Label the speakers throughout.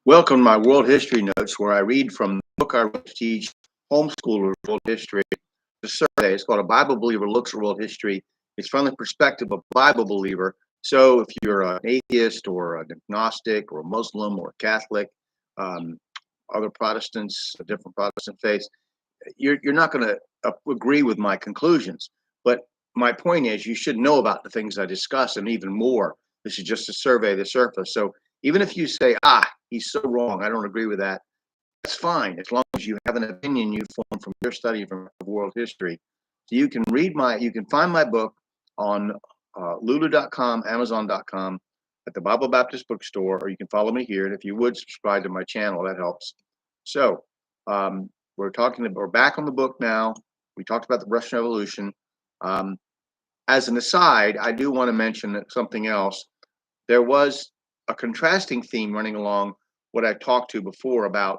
Speaker 1: Welcome to my world history notes, where I read from the book I wrote to teach homeschoolers world history. The survey is called A Bible Believer Looks at World History. It's from the perspective of a Bible believer. So if you're an atheist or an agnostic or a Muslim or a Catholic, other Protestants, different Protestant faiths, you're not going to agree with my conclusions. But my point is, you should know about the things I discuss and even more. This is just a survey of the surface. So even if you say, he's so wrong, I don't agree with that, that's fine, as long as you have an opinion you form from your study from world history. So you can find my book on lulu.com, amazon.com, at the Bible Baptist Bookstore, or you can follow me here. And if you would subscribe to my channel, that helps. So we're back on the book now. We talked about the Russian Revolution. As an aside, I do want to mention something else. There was a contrasting theme running along what I talked to before about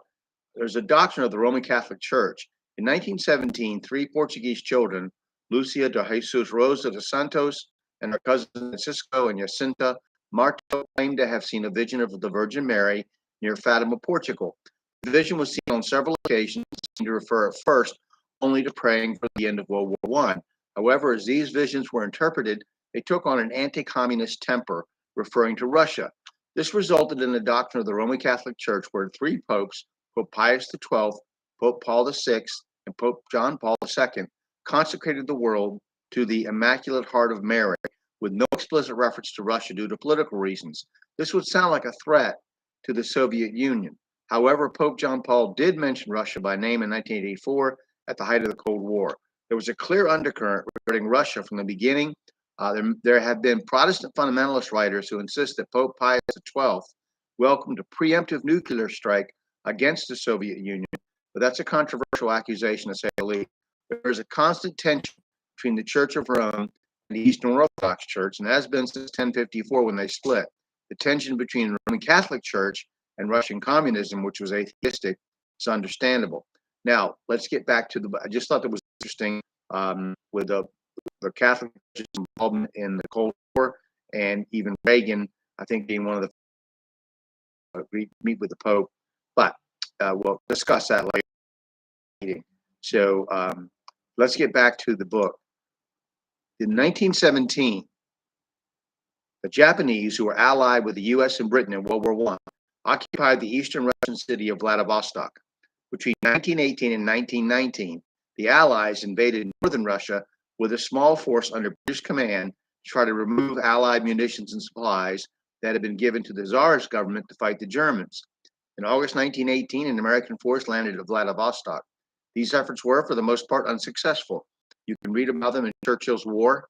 Speaker 1: there's a doctrine of the Roman Catholic Church. In 1917, three Portuguese children, Lucia de Jesus Rosa de Santos and her cousins Francisco and Jacinta Marto, claimed to have seen a vision of the Virgin Mary near Fatima, Portugal. The vision was seen on several occasions, seemed to refer at first only to praying for the end of World War I. However, as these visions were interpreted, they took on an anti-communist temper, referring to Russia. This resulted in the doctrine of the Roman Catholic Church, where three popes, Pope Pius XII, Pope Paul VI, and Pope John Paul II, consecrated the world to the Immaculate Heart of Mary, with no explicit reference to Russia due to political reasons. This would sound like a threat to the Soviet Union. However, Pope John Paul did mention Russia by name in 1984 at the height of the Cold War. There was a clear undercurrent regarding Russia from the beginning. There have been Protestant fundamentalist writers who insist that Pope Pius XII welcomed a preemptive nuclear strike against the Soviet Union, but that's a controversial accusation, to say the least. There is a constant tension between the Church of Rome and the Eastern Orthodox Church, and has been since 1054 when they split. The tension between the Roman Catholic Church and Russian communism, which was atheistic, is understandable. Now, let's get back to I just thought that was interesting with the Catholic Church's involvement in the Cold War, and even Reagan, I think, being one of the meet with the Pope. But we'll discuss that later. So let's get back to the book. In 1917, the Japanese, who were allied with the U.S. and Britain in World War I, occupied the eastern Russian city of Vladivostok. Between 1918 and 1919, the Allies invaded northern Russia with a small force under British command to try to remove Allied munitions and supplies that had been given to the Tsarist government to fight the Germans. In August 1918, an American force landed at Vladivostok. These efforts were, for the most part, unsuccessful. You can read about them in Churchill's War.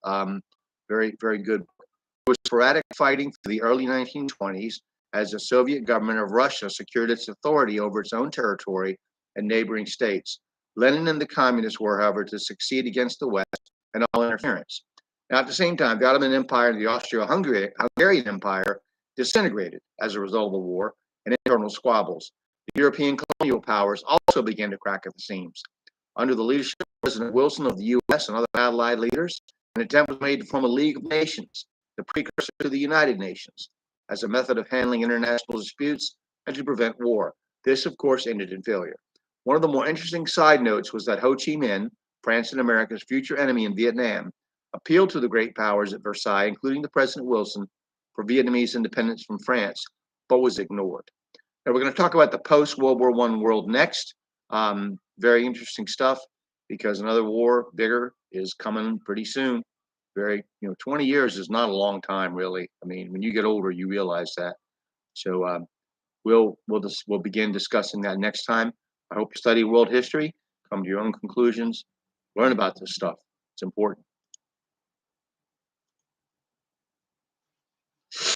Speaker 1: Very, very good. There was sporadic fighting through the early 1920s as the Soviet government of Russia secured its authority over its own territory and neighboring states. Lenin and the communists were, however, to succeed against the West and all interference. Now, at the same time, the Ottoman Empire and the Austro-Hungarian Empire disintegrated as a result of the war and internal squabbles. The European colonial powers also began to crack at the seams. Under the leadership of President Wilson of the U.S. and other Allied leaders, an attempt was made to form a League of Nations, the precursor to the United Nations, as a method of handling international disputes and to prevent war. This, of course, ended in failure. One of the more interesting side notes was that Ho Chi Minh, France and America's future enemy in Vietnam, appealed to the great powers at Versailles, including the President Wilson, for Vietnamese independence from France, but was ignored. Now, we're going to talk about the post-World War I world next. Very interesting stuff, because another war, bigger, is coming pretty soon. 20 years is not a long time, really. I mean, when you get older, you realize that. So we'll begin discussing that next time. I hope you study world history, come to your own conclusions, learn about this stuff. It's important.